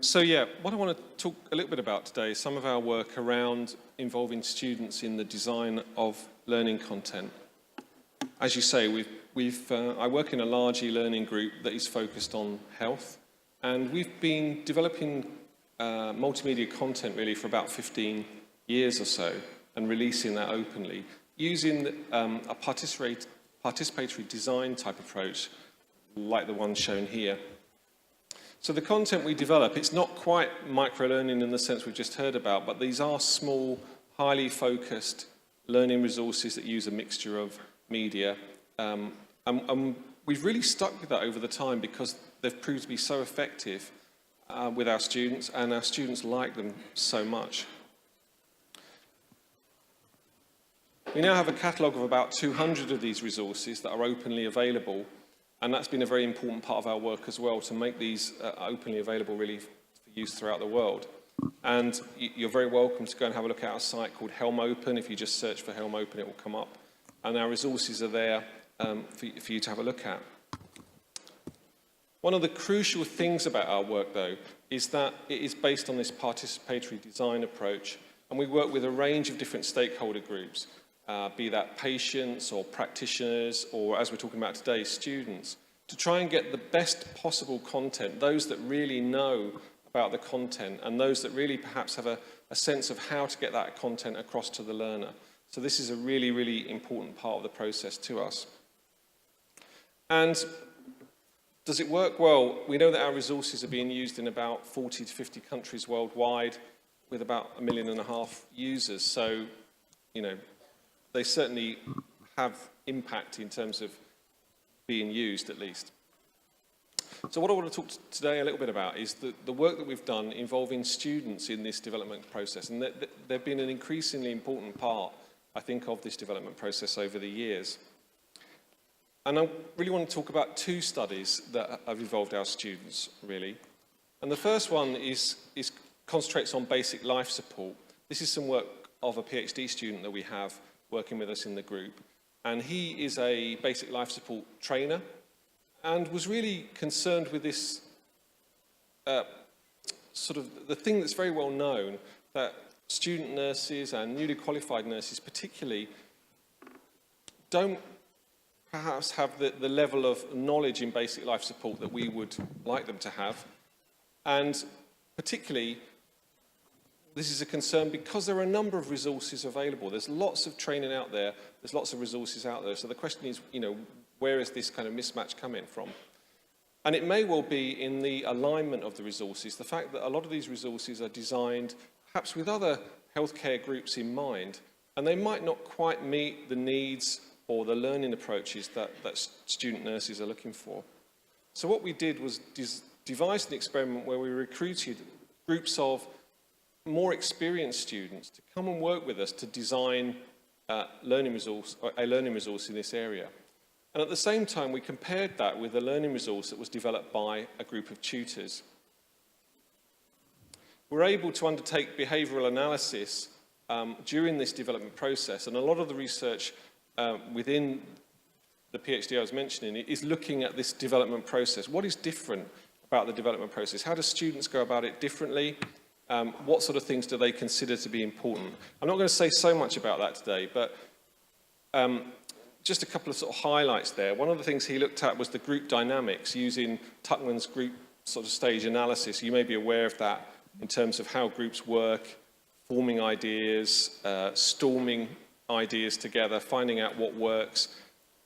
So yeah, what I want to talk a little bit about today is some of our work around involving students in the design of learning content. As you say, I work in a large e-learning group that is focused on health, and we've been developing multimedia content really for about 15 years or so, and releasing that openly, using a participatory design type approach, like the one shown here. So the content we develop, it's not quite micro-learning in the sense we've just heard about, but these are small, highly focused learning resources that use a mixture of media. And we've really stuck with that over the time because they've proved to be so effective with our students, and our students like them so much. We now have a catalogue of about 200 of these resources that are openly available, and that's been a very important part of our work as well, to make these openly available really for use throughout the world. And you're very welcome to go and have a look at our site called Helm Open. If you just search for Helm Open, it will come up. And our resources are there for you to have a look at. One of the crucial things about our work, though, is that it is based on this participatory design approach, and we work with a range of different stakeholder groups, be that patients or practitioners, or as we're talking about today, students, to try and get the best possible content, those that really know about the content and those that really perhaps have a sense of how to get that content across to the learner. So this is a really, really important part of the process to us. And does it work? Well, we know that our resources are being used in about 40 to 50 countries worldwide with about 1.5 million users. So, you know, they certainly have impact in terms of being used, at least. So what I want to talk today a little bit about is the work that we've done involving students in this development process. And they've been an increasingly important part, I think, of this development process over the years. And I really want to talk about two studies that have involved our students, really. And the first one concentrates on basic life support. This is some work of a PhD student that we have working with us in the group. And he is a basic life support trainer and was really concerned with this sort of the thing that's very well known, that student nurses and newly qualified nurses particularly don't perhaps have the level of knowledge in basic life support that we would like them to have. And particularly, this is a concern because there are a number of resources available. There's lots of training out there. There's lots of resources out there. So the question is, you know, where is this kind of mismatch coming from? And it may well be in the alignment of the resources, the fact that a lot of these resources are designed perhaps with other healthcare groups in mind, and they might not quite meet the needs or the learning approaches that student nurses are looking for. So what we did was devise an experiment where we recruited groups of more experienced students to come and work with us to design a learning resource in this area. And at the same time, we compared that with a learning resource that was developed by a group of tutors. We're able to undertake behavioural analysis during this development process, and a lot of the research within the PhD I was mentioning is looking at this development process. What is different about the development process? How do students go about it differently? What sort of things do they consider to be important? I'm not going to say so much about that today, but just a couple of sort of highlights there. One of the things he looked at was the group dynamics using Tuckman's group sort of stage analysis. You may be aware of that in terms of how groups work, forming ideas, storming ideas together, finding out what works.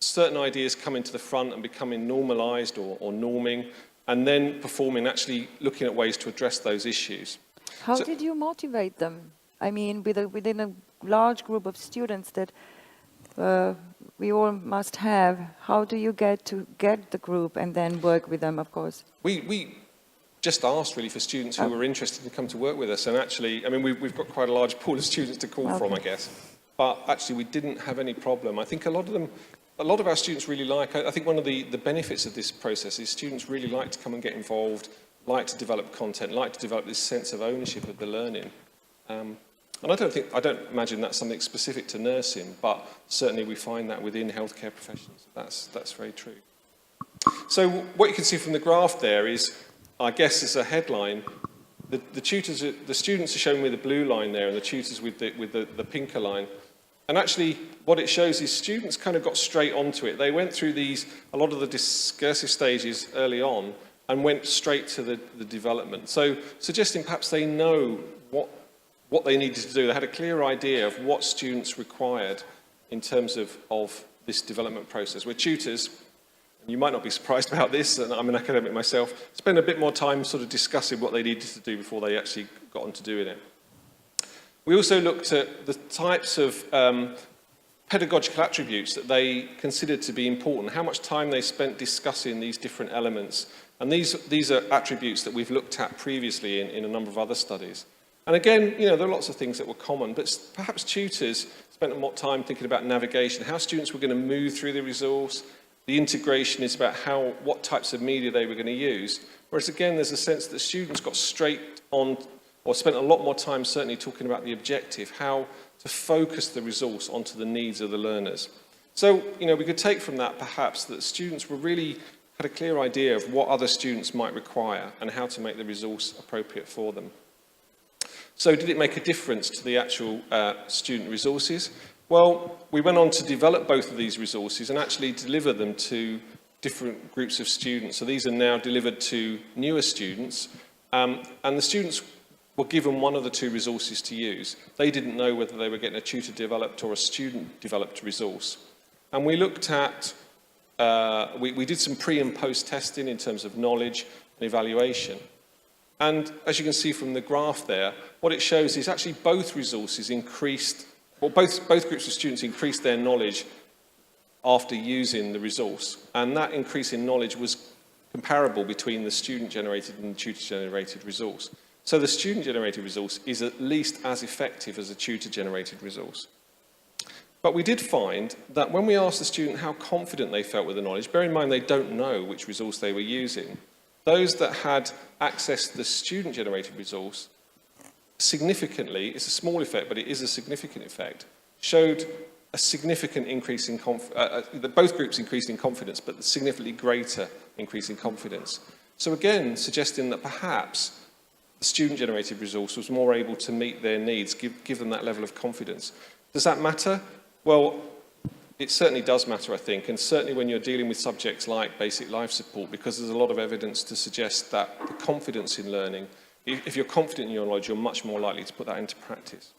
Certain ideas coming to the front and becoming normalized or norming, and then performing, actually looking at ways to address those issues. How did you motivate them? I mean, within a large group of students that we all must have, how do you get the group and then work with them, of course? We just asked really for students who were interested to come to work with us, and actually, I mean, we've got quite a large pool of students to call from, I guess. But actually, we didn't have any problem. I think a lot of our students really like, I think one of the benefits of this process is students really like to come and get involved, like to develop content, like to develop this sense of ownership of the learning. And I don't imagine that's something specific to nursing, but certainly we find that within healthcare professions. That's very true. So what you can see from the graph there is, I guess as a headline, the tutors, the students are shown with the blue line there, and the tutors with the pinker line. And actually, what it shows is students kind of got straight onto it. They went through a lot of the discursive stages early on, and went straight to the development. So, suggesting perhaps they know what they needed to do. They had a clear idea of what students required in terms of this development process. Where tutors, and you might not be surprised about this, and I'm an academic myself, spend a bit more time sort of discussing what they needed to do before they actually got on to doing it. We also looked at the types of pedagogical attributes that they considered to be important, how much time they spent discussing these different elements. And these are attributes that we've looked at previously in a number of other studies. And again, there are lots of things that were common, but perhaps tutors spent more time thinking about navigation, how students were going to move through the resource. The integration is about what types of media they were going to use. Whereas again, there's a sense that students got straight on, or spent a lot more time certainly talking about the objective, how to focus the resource onto the needs of the learners. So, we could take from that perhaps that students had a clear idea of what other students might require and how to make the resource appropriate for them. So did it make a difference to the actual student resources? Well, we went on to develop both of these resources and actually deliver them to different groups of students. So these are now delivered to newer students, and the students were given one of the two resources to use. They didn't know whether they were getting a tutor-developed or a student-developed resource. And we looked at, we did some pre- and post-testing in terms of knowledge and evaluation. And as you can see from the graph there, what it shows is actually both resources increased, well, both groups of students increased their knowledge after using the resource. And that increase in knowledge was comparable between the student-generated and the tutor-generated resource. So the student-generated resource is at least as effective as a tutor-generated resource. But we did find that when we asked the student how confident they felt with the knowledge, bear in mind they don't know which resource they were using, those that had access to the student-generated resource significantly, it's a small effect, but it is a significant effect, showed a significant increase in both groups increased in confidence, but a significantly greater increase in confidence. So again, suggesting that perhaps the student-generated resource was more able to meet their needs, give them that level of confidence. Does that matter? Well, it certainly does matter, I think, and certainly when you're dealing with subjects like basic life support, because there's a lot of evidence to suggest that the confidence in learning, if you're confident in your knowledge, you're much more likely to put that into practice.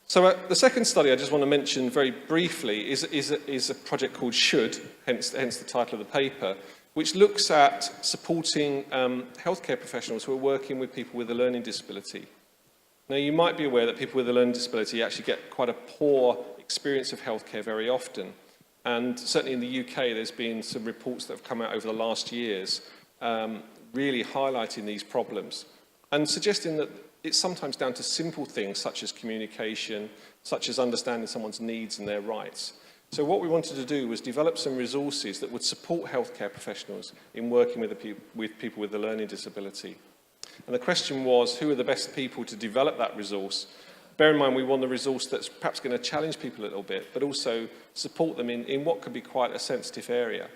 So the second study I just want to mention very briefly is a project called Should, hence the title of the paper, which looks at supporting healthcare professionals who are working with people with a learning disability. Now, you might be aware that people with a learning disability actually get quite a poor experience of healthcare very often. And certainly in the UK, there's been some reports that have come out over the last years really highlighting these problems and suggesting that it's sometimes down to simple things such as communication, such as understanding someone's needs and their rights. So what we wanted to do was develop some resources that would support healthcare professionals in working with people with a learning disability. And the question was, who are the best people to develop that resource? Bear in mind, we want a resource that's perhaps going to challenge people a little bit, but also support them in what could be quite a sensitive area.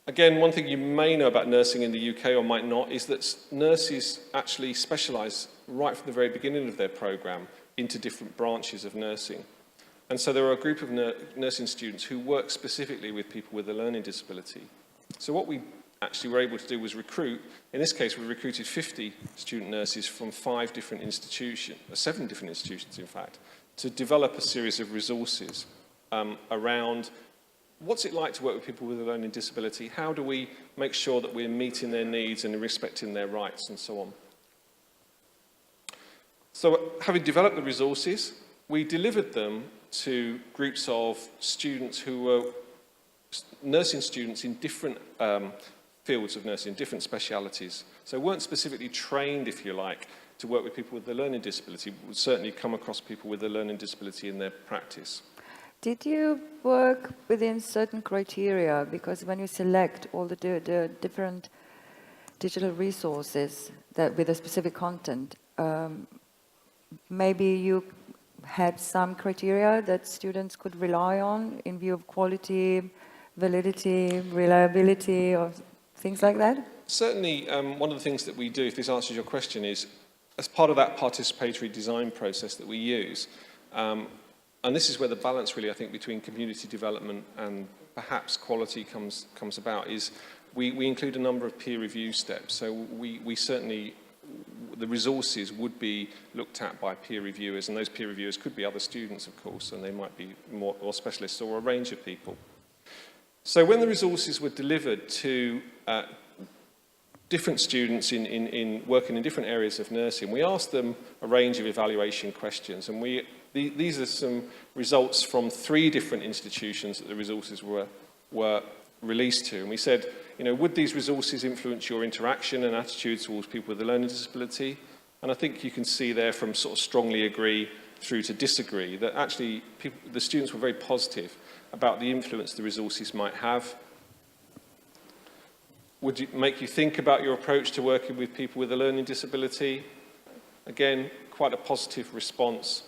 Again, one thing you may know about nursing in the UK or might not is that nurses actually specialise right from the very beginning of their programme into different branches of nursing. And so there are a group of nursing students who work specifically with people with a learning disability. So what we actually were able to do was recruit, in this case we recruited 50 student nurses from 7 different institutions in fact, to develop a series of resources around what's it like to work with people with a learning disability, how do we make sure that we're meeting their needs and respecting their rights and so on. So having developed the resources, we delivered them to groups of students who were nursing students in different fields of nursing, different specialities. So weren't specifically trained, if you like, to work with people with a learning disability, but would certainly come across people with a learning disability in their practice. Did you work within certain criteria? Because when you select all the different digital resources that with a specific content, maybe you had some criteria that students could rely on in view of quality, validity, reliability, or things like that? Certainly, one of the things that we do, if this answers your question, is as part of that participatory design process that we use, and this is where the balance really, I think, between community development and perhaps quality comes about, is we include a number of peer review steps. So we certainly, the resources would be looked at by peer reviewers, and those peer reviewers could be other students, of course, and they might be more or specialists or a range of people. So when the resources were delivered to different students in working in different areas of nursing, we asked them a range of evaluation questions, and these are some results from 3 different institutions that the resources were released to. And we said, you know, would these resources influence your interaction and attitudes towards people with a learning disability? And I think you can see there from sort of strongly agree through to disagree that actually the students were very positive about the influence the resources might have. Would it make you think about your approach to working with people with a learning disability? Again, quite a positive response.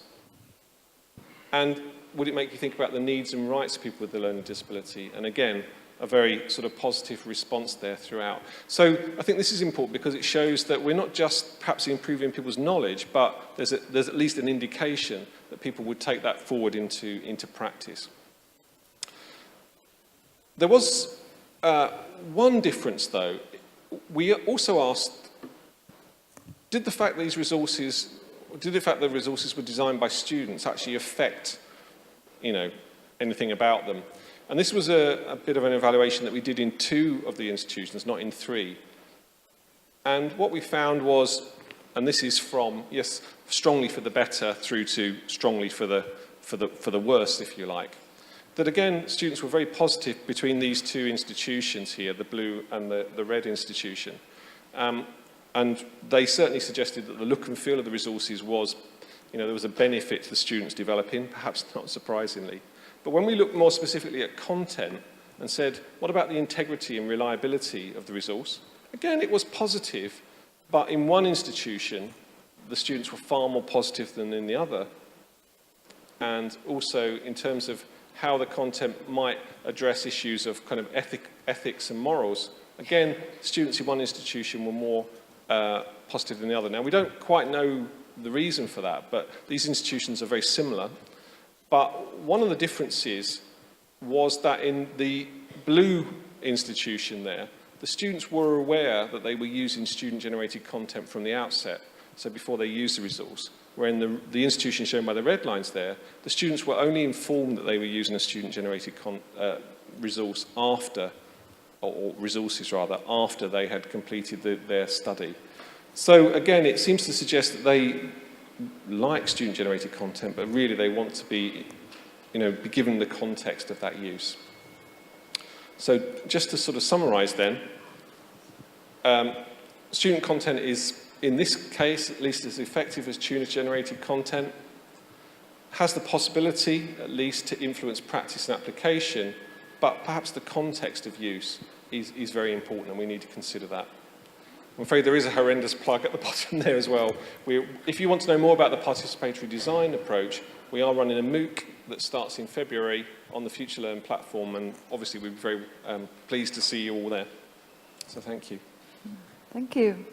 And would it make you think about the needs and rights of people with a learning disability? And again, a very sort of positive response there throughout. So I think this is important because it shows that we're not just perhaps improving people's knowledge, but there's at least an indication that people would take that forward into practice. There was one difference, though. We also asked, did the fact that the resources were designed by students actually affect, you know, anything about them? And this was a bit of an evaluation that we did in 2 of the institutions, not in 3. And what we found was, and this is from, yes, strongly for the better through to strongly for the worse, if you like, that again, students were very positive between these 2 institutions here, the blue and the red institution. And they certainly suggested that the look and feel of the resources was, you know, there was a benefit to the students developing, perhaps not surprisingly. But when we looked more specifically at content and said, what about the integrity and reliability of the resource? Again, it was positive, but in one institution, the students were far more positive than in the other. And also in terms of how the content might address issues of kind of ethics and morals, again, students in one institution were more positive than the other. Now, we don't quite know the reason for that, but these institutions are very similar. But one of the differences was that in the blue institution there, the students were aware that they were using student-generated content from the outset, so before they used the resource. Where in the institution shown by the red lines there, the students were only informed that they were using a student-generated resource after, or resources rather, after they had completed their study. So again, it seems to suggest that they like student-generated content, but really they want to be, you know, be given the context of that use. So just to sort of summarize then, student content is, in this case, at least as effective as tutor-generated content, has the possibility, at least, to influence practice and application, but perhaps the context of use is very important, and we need to consider that. I'm afraid there is a horrendous plug at the bottom there as well. If you want to know more about the participatory design approach, we are running a MOOC that starts in February on the Future Learn platform, and obviously we'd be very pleased to see you all there. So thank you. Thank you.